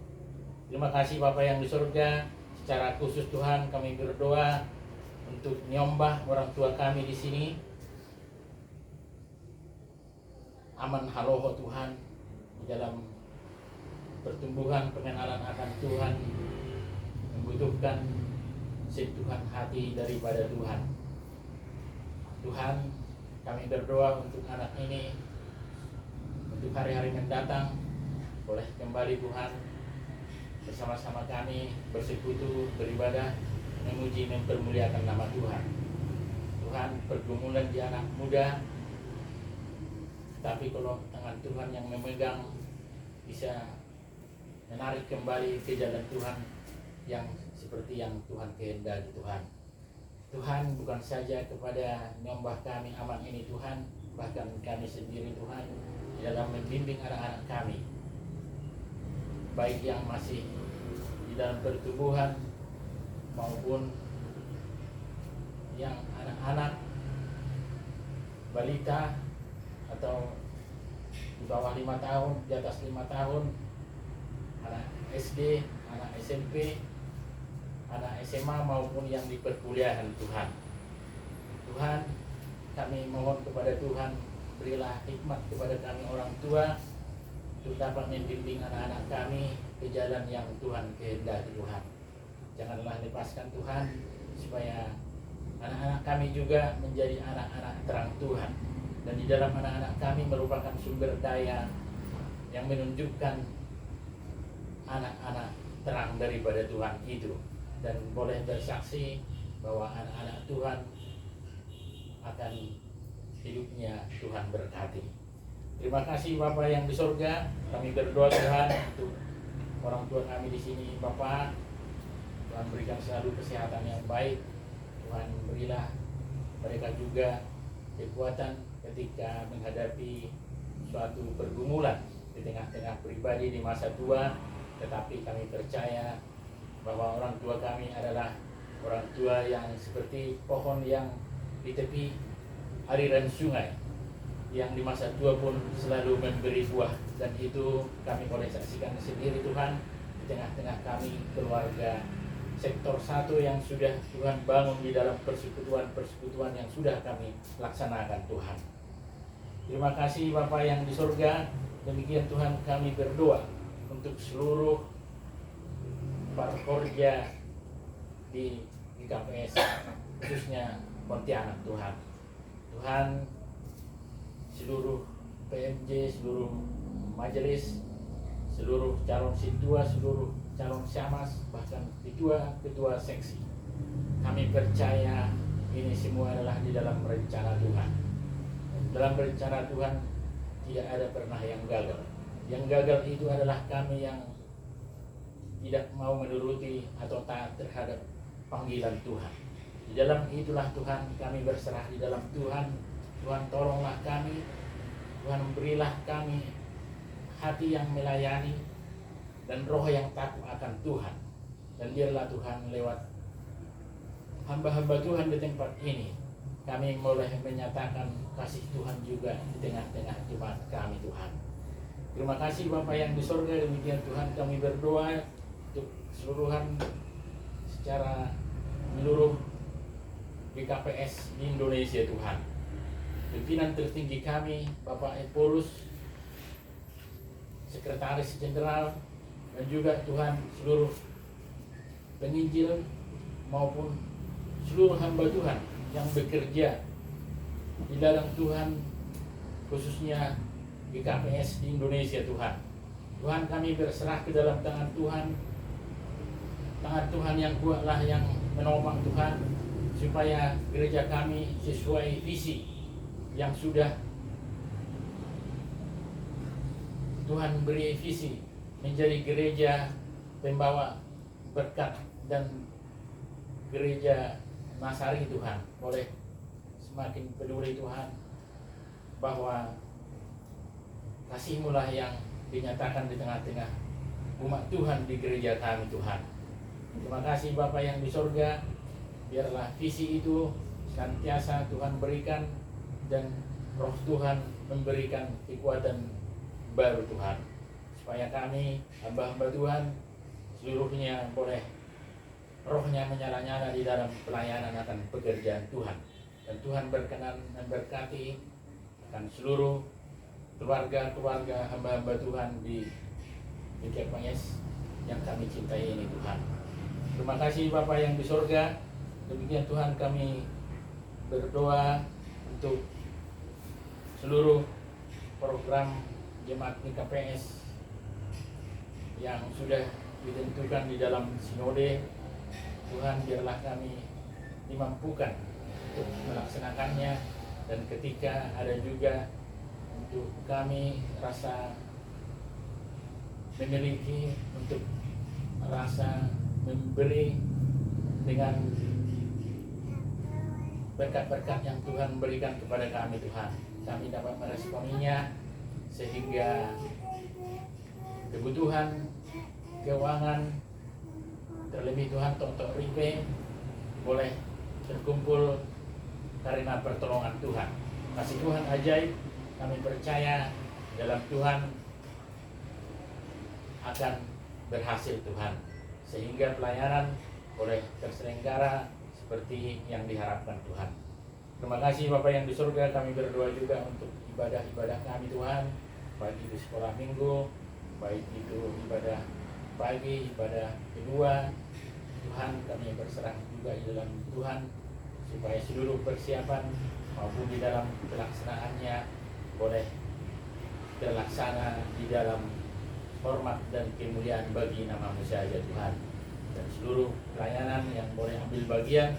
Terima kasih Bapa yang di surga. Secara khusus Tuhan kami berdoa untuk nyombah orang tua kami di sini. Aman haloho Tuhan di dalam pertumbuhan pengenalan akan Tuhan, membutuhkan sentuhan hati daripada Tuhan. Tuhan, kami berdoa untuk anak ini, untuk hari-hari mendatang, boleh kembali Tuhan bersama-sama kami bersekutu, beribadah, memuji, mempermuliakan nama Tuhan. Tuhan, pergumulan di anak muda, tapi kalau tangan Tuhan yang memegang bisa menarik kembali ke jalan Tuhan yang seperti yang Tuhan kehendaki Tuhan. Tuhan, bukan saja kepada nyombah kami aman ini Tuhan, bahkan kami sendiri Tuhan di dalam membimbing anak-anak kami, baik yang masih di dalam pertumbuhan maupun yang anak-anak balita atau di bawah 5 tahun, di atas 5 tahun, anak SD, anak SMP, anak SMA maupun yang di perkuliahan Tuhan. Tuhan, kami mohon kepada Tuhan, berilah hikmat kepada kami orang tua untuk dapat membimbing anak-anak kami ke jalan yang Tuhan kehendaki Tuhan. Janganlah lepaskan Tuhan, supaya anak-anak kami juga menjadi anak-anak terang Tuhan, dan di dalam anak-anak kami merupakan sumber daya yang menunjukkan anak-anak terang daripada Tuhan itu, dan boleh bersaksi bahwa anak-anak Tuhan akan hidupnya Tuhan berkati. Terima kasih Bapa yang di surga. Kami berdoa Tuhan untuk orang tua kami di sini Bapa. Tuhan berikan selalu kesehatan yang baik. Tuhan berilah mereka juga kekuatan ketika menghadapi suatu pergumulan di tengah-tengah pribadi di masa tua. Tetapi kami percaya bahwa orang tua kami adalah orang tua yang seperti pohon yang di tepi aliran sungai yang di masa tua pun selalu memberi buah, dan itu kami boleh saksikan sendiri Tuhan di tengah-tengah kami keluarga sektor 1 yang sudah Tuhan bangun di dalam persekutuan-persekutuan yang sudah kami laksanakan Tuhan. Terima kasih Bapa yang di surga. Demikian Tuhan kami berdoa untuk seluruh parkorja di KPS, khususnya Pontianak Tuhan. Tuhan, seluruh PMJ, seluruh majelis, seluruh calon sintua, seluruh calon syamas, bahkan ketua seksi. Kami percaya ini semua adalah di dalam rencana Tuhan. Dalam rencana Tuhan tidak ada pernah yang gagal. Yang gagal itu adalah kami yang tidak mau menuruti atau taat terhadap panggilan Tuhan. Di dalam itulah Tuhan kami berserah di dalam Tuhan. Tuhan tolonglah kami, Tuhan berilah kami hati yang melayani dan roh yang takut akan Tuhan. Dan biarlah Tuhan lewat hamba-hamba Tuhan di tempat ini, kami boleh menyatakan kasih Tuhan juga di tengah-tengah jemaat kami Tuhan. Terima kasih Bapa yang di surga. Demikian Tuhan kami berdoa untuk keseluruhan secara menyeluruh GKPS di Indonesia Tuhan. Pimpinan tertinggi kami Bapak Paulus, Sekretaris Jenderal, dan juga Tuhan seluruh penginjil maupun seluruh hamba Tuhan yang bekerja di dalam Tuhan, khususnya di KPS di Indonesia Tuhan. Tuhan kami berserah ke dalam tangan Tuhan. Tangan Tuhan yang kuatlah yang menopang Tuhan, supaya gereja kami sesuai visi yang sudah Tuhan beri visi menjadi gereja pembawa berkat dan gereja Nasari Tuhan. Boleh semakin peduli Tuhan bahwa kasih-Mu lah yang dinyatakan di tengah-tengah umat Tuhan di gereja kami Tuhan. Terima kasih Bapa yang di surga. Biarlah visi itu senantiasa Tuhan berikan, dan roh Tuhan memberikan kekuatan baru Tuhan, supaya kami hamba-hamba Tuhan seluruhnya boleh rohnya menyala-nyala di dalam pelayanan akan pekerjaan Tuhan. Dan Tuhan berkenan memberkati akan seluruh keluarga-keluarga hamba-hamba Tuhan di KPS yang kami cintai ini Tuhan. Terima kasih Bapa yang di surga. Demikian Tuhan kami berdoa untuk seluruh program jemaat KPS yang sudah ditentukan di dalam sinode. Tuhan, biarlah kami dimampukan untuk melaksanakannya, dan ketika ada juga untuk kami rasa memiliki untuk rasa memberi dengan berkat-berkat yang Tuhan berikan kepada kami Tuhan, kami dapat meresponinya sehingga kebutuhan keuangan, terlebih Tuhan tonton ribe boleh terkumpul karena pertolongan Tuhan. Kasih Tuhan ajaib, kami percaya dalam Tuhan akan berhasil Tuhan, sehingga pelayanan boleh terselenggara seperti yang diharapkan Tuhan. Terima kasih Bapak yang di surga. Kami berdoa juga untuk ibadah-ibadah kami Tuhan, baik itu sekolah minggu, baik itu ibadah pagi, ibadah kedua. Tuhan, kami berserah juga di dalam Tuhan, supaya seluruh persiapan maupun di dalam pelaksanaannya boleh terlaksana di dalam hormat dan kemuliaan bagi nama-Mu saja Tuhan. Dan seluruh pelayanan yang boleh ambil bagian,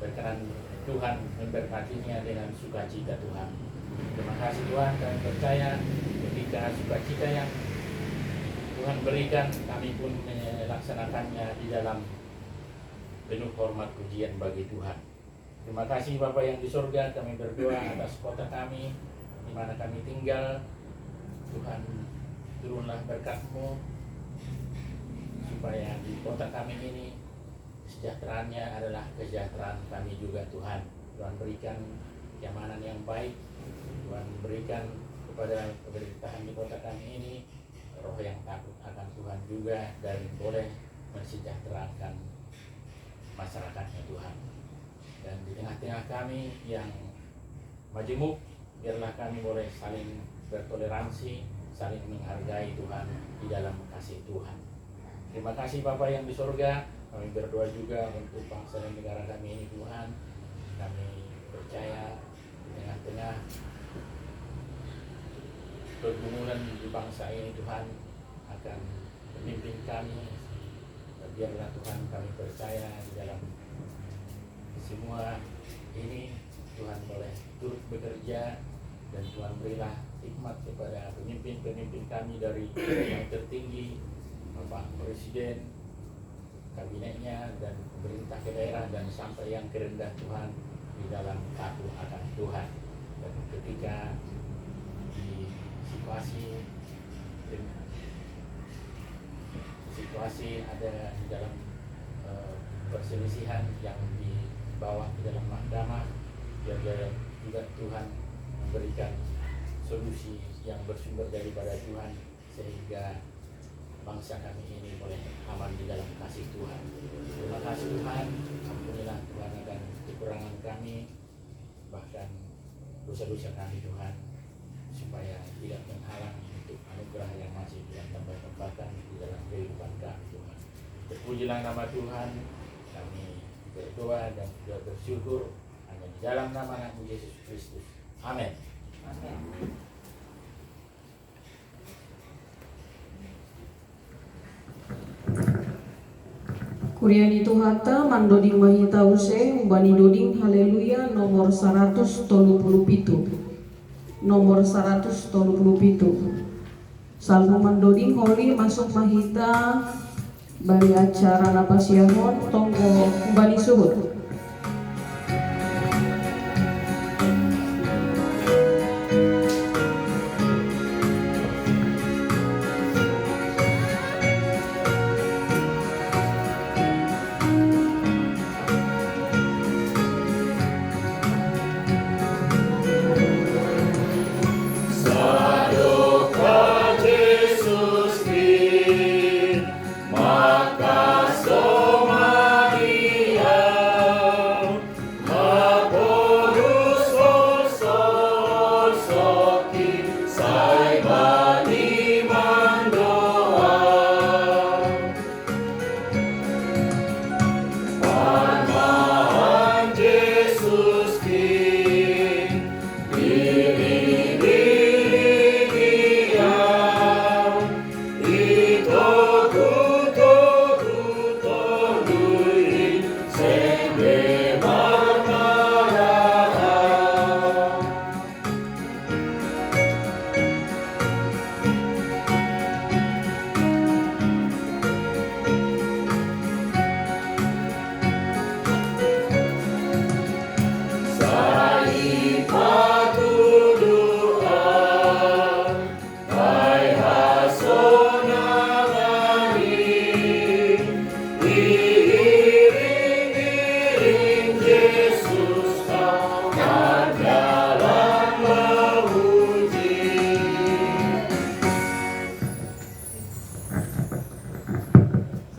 berkenan Tuhan memberkatinya dengan sukacita Tuhan. Terima kasih Tuhan, kami percaya ketika sukacita yang Tuhan berikan, kami pun melaksanakannya di dalam penuh hormat pujian bagi Tuhan. Terima kasih Bapa yang di surga, kami berdoa atas kota kami di mana kami tinggal. Tuhan, turunlah berkat-Mu supaya di kota kami ini kesejahteraannya adalah kesejahteraan kami juga Tuhan. Tuhan berikan keamanan yang baik. Tuhan berikan kepada pemerintahan di kota kami ini roh yang takut akan Tuhan juga, dan boleh mensejahterakan masyarakatnya Tuhan. Dan di tengah-tengah kami yang majemuk, biarlah kami boleh saling bertoleransi, saling menghargai Tuhan di dalam kasih Tuhan. Terima kasih Bapa yang di surga. Kami berdoa juga untuk bangsa dan negara kami ini Tuhan. Kami percaya di tengah-tengah pergumulan di bangsa ini Tuhan akan memimpin kami. Biarlah Tuhan kami percaya di dalam semua ini Tuhan boleh turut bekerja, dan Tuhan berilah hikmat kepada pemimpin-pemimpin kami dari yang tertinggi, Bapak Presiden, kabinetnya, dan pemerintah ke daerah, dan sampai yang kerendah Tuhan, di dalam takut akan Tuhan. Dan ketika di situasi ada di dalam perselisihan yang dibawa ke dalam mahkamah, biar juga Tuhan memberikan solusi yang bersumber daripada Tuhan, sehingga bangsa kami ini boleh aman di dalam kasih Tuhan. Terima kasih Tuhan, ampunilah Tuhan akan kekurangan kami, bahkan dosa-dosa kami Tuhan, supaya tidak menghalang untuk anugerah yang masih Tuhan tambah-tambahkan di dalam kehidupan kami Tuhan. Terpujilah nama Tuhan, kami berdoa dan juga bersyukur hanya di dalam nama Anakmu Yesus Kristus. Amin. Amin. Kuriani Tuhata mandoding mahita use ubani doding haleluya nomor 137. Nomor 137. Salmo mandoding holi masuk mahita bari acara napasiahon tonggo ubani suhut.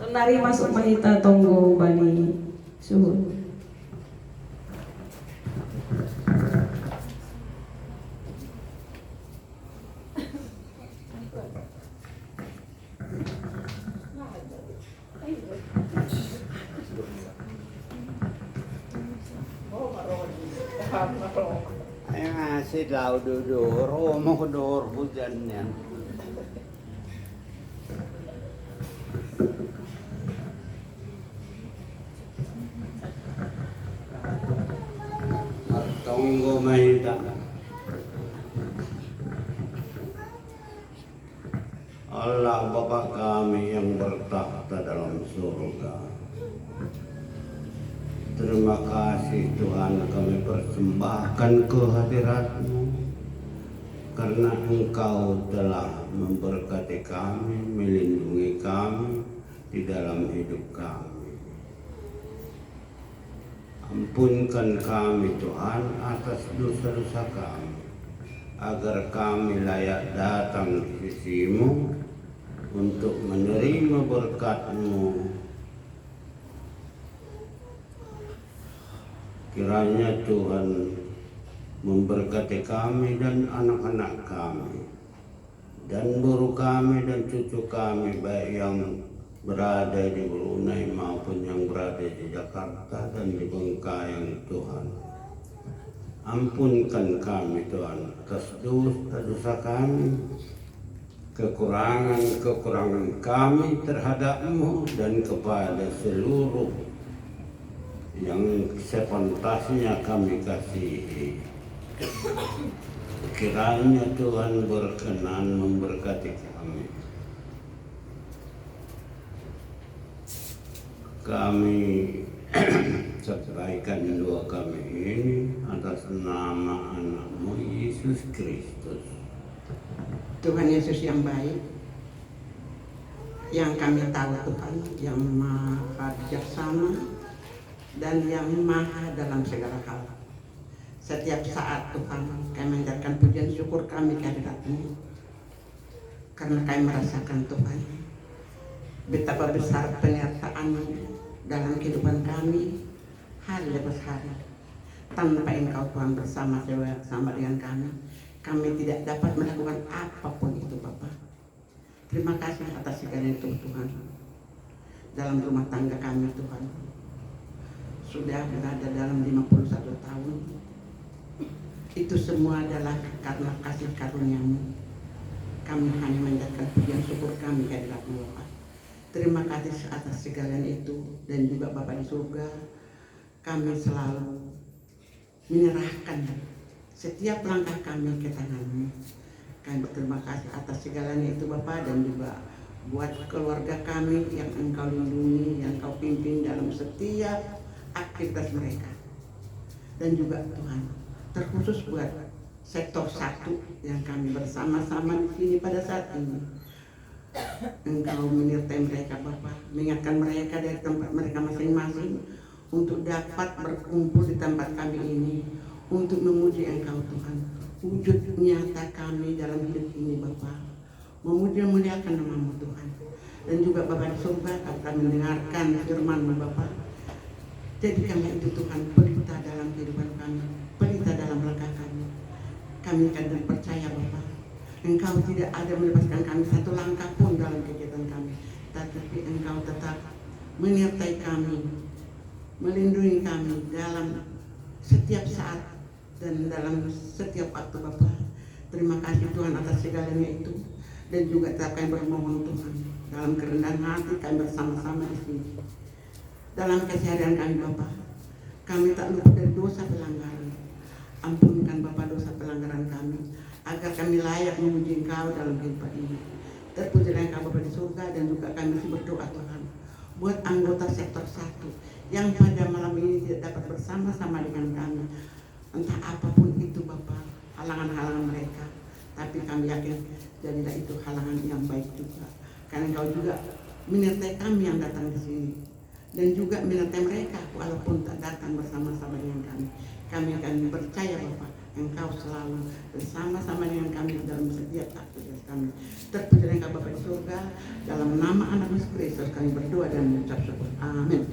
Senari masuk mahita tonggo bani suhut. Ay ngasih daw dudor, mau kedor hujannya. Tonggo mahita. Allah Bapa kami yang bertakhta dalam surga. Terima kasih Tuhan, kami persembahkan kehadirat-Mu karena Engkau telah memberkati kami, melindungi kami di dalam hidup kami. Ampunkan kami Tuhan atas dosa-dosa kami, agar kami layak datang ke sisi-Mu untuk menerima berkat-Mu. Kiranya Tuhan memberkati kami dan anak-anak kami, dan guru kami dan cucu kami, baik yang berada di Brunei maupun yang berada di Jakarta dan di Bengkayang Tuhan. Ampunkan kami Tuhan atas dosa-dosa kami, kekurangan kami terhadap-Mu dan kepada seluruh yang sepantasnya kami kasihi. Kiranya Tuhan berkenan memberkati kami. Kami serahkan doa kami ini atas nama anak-Mu Yesus Kristus. Tuhan Yesus yang baik, yang kami tahu Tuhan, yang maha bijaksana dan yang maha dalam segala hal. Setiap saat Tuhan kami menjadikan pujian syukur kami kehadirat-Mu, karena kami merasakan Tuhan betapa besar penyertaan-Mu dalam kehidupan kami hari lepas hari. Tanpa Engkau Tuhan bersama dengan kami tidak dapat melakukan apapun itu Bapa. Terima kasih atas segala itu Tuhan. Dalam rumah tangga kami Tuhan sudah berada dalam 51 tahun. Itu semua adalah karena kasih karunia-Mu. Kami hanya menjadikan pujian syukur kami kehadirat-Mu Bapa. Terima kasih atas segala itu, dan juga Bapa di surga, kami selalu menyerahkan setiap langkah kami ke tangan-Mu. Kami berterima kasih atas segalanya itu Bapa, dan juga buat keluarga kami yang Engkau lindungi, yang Engkau pimpin dalam setiap aktivitas mereka. Dan juga Tuhan, terkhusus buat sektor 1 yang kami bersama-sama di sini pada saat ini. Engkau menyertai mereka Bapa, mengingatkan mereka dari tempat mereka masing-masing untuk dapat berkumpul di tempat kami ini untuk memuji Engkau Tuhan. Wujud nyata kami dalam hidup ini Bapa, memuji dan memuliakan nama-Mu Tuhan. Dan juga Bapa di surga, kami mendengarkan firman-Mu Bapa. Jadikanlah itu Tuhan pelita dalam kehidupan kami, pelita dalam langkah kami. Kami akan percaya Bapa, Engkau tidak ada melepaskan kami satu langkah pun dalam kegiatan kami, tetapi Engkau tetap menyertai kami, melindungi kami dalam setiap saat dan dalam setiap waktu Bapa. Terima kasih Tuhan atas segalanya itu, dan juga tetap kami bermohon Tuhan dalam kerendahan hati kami bersama-sama di sini. Dalam keseharian kami Bapa, kami tak luput dari dosa pelanggaran. Ampunkan Bapa dosa pelanggaran kami, agar kami layak memuji Engkau dalam kehidupan ini. Terpujilah Engkau Bapa di surga, dan juga kami masih berdoa Tuhan buat anggota sektor 1 yang pada malam ini tidak dapat bersama-sama dengan kami. Entah apapun itu Bapa, halangan-halangan mereka, tapi kami yakin jadilah itu halangan yang baik juga, karena Engkau juga menyertai kami yang datang di sini, dan juga menyertai mereka walaupun tak datang bersama-sama dengan kami. Kami akan percaya Bapa, Engkau selalu bersama-sama dengan kami dalam setiap aktivitas kami. Terpujilah Engkau Bapa di surga, dalam nama Anak Yesus Kristus kami berdoa dan mengucap syukur. Amin.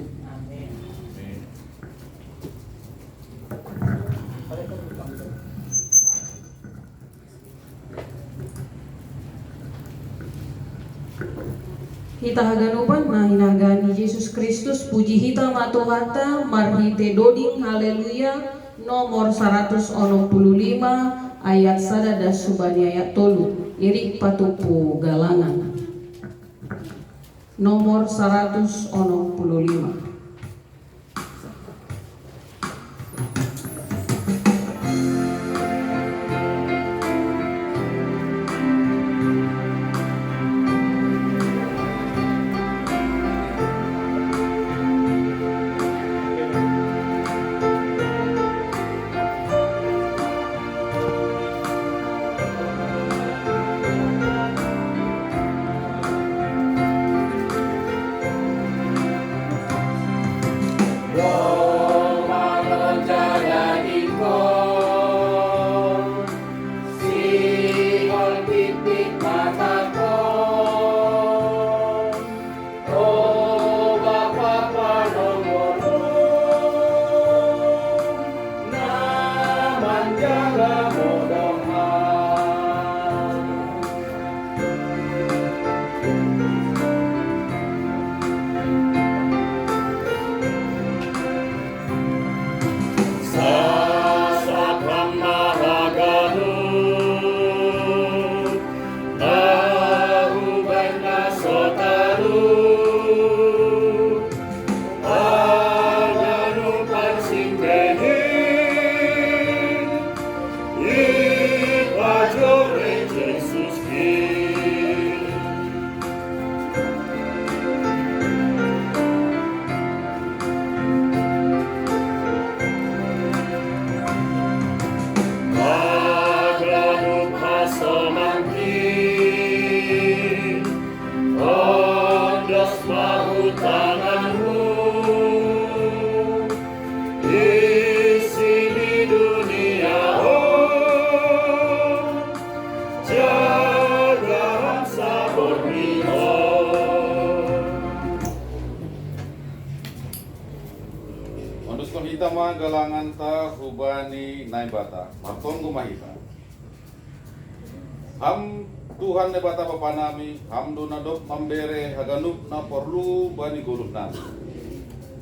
Hita haganupan na hinagani Yesus Kristus, puji hita matuhata marhite doding haleluya nomor 165 ayat sada dan subani ayat tolu irik patupu galangan nomor 165. galangan ta hubani naibata martonggo mahita. Ham Tuhan ne bata bapa nami, hamdo na dok mambere haganup na perlu bani guluh nami.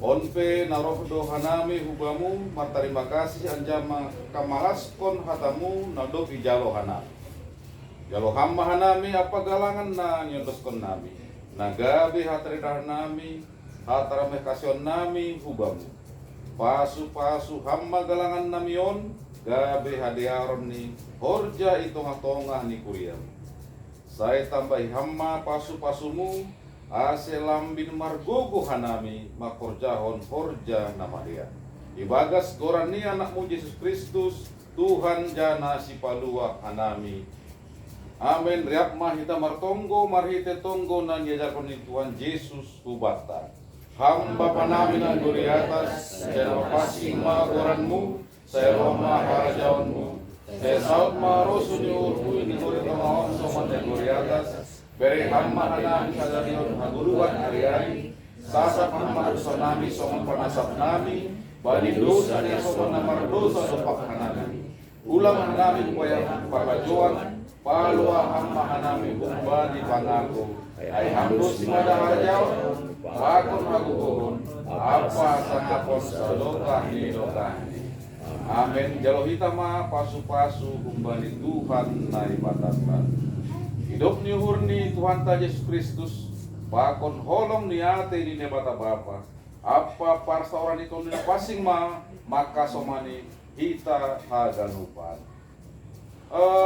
Onpe na roh do hanami hubamu, martarima kasih anjama kamalaskon hatamu na dok ijalo hanami. Jalo hamma hanami apa galangan na nyondoskon nami. Nagabe hatridah nami, hatarame kasion nami hubamu. Pasu-pasu hamma galangan namion, gabe hadiaron ni horja itu tongah ni kuriam. Saya tambahi hamma pasu-pasumu, ase lambin margogo hanami, makorjahon horja nama dia. Ibagas gorani anakmu Yesus Kristus, Tuhan jana si palua hanami. Amin. Riap mahita martonggo, marhite tonggo nan yajakon ni Tuhan Yesus hubata. Hamba panami nan guri atas, saya pasing ma goranmu, saya roma harajaonmu. Saya saut marosu ni urbu ini guri tamaon soman dan guri atas. Beri hamma hanami sadarion haguruan hari-hari. Sasa hamma sonami soman panasap nami. Bani dosa ni soman namar dosa sopak hanami. Ulang hanami upaya pakajuan. Palua hamma hanami bani pangako. Ay hamdo simada harajaon. Pakon hagugohon. Apa sangapon sa lokah ni lokah ni. Amin. Jalo hitama pasu-pasu kumbali Tuhan nai patatan. Hidup ni hurni Tuhan ta Yesus Kristus. Pakon holong ni ate ni nebata bapa. Apa parsa orang itu ni pasing maka somani hita haganupan. Amin.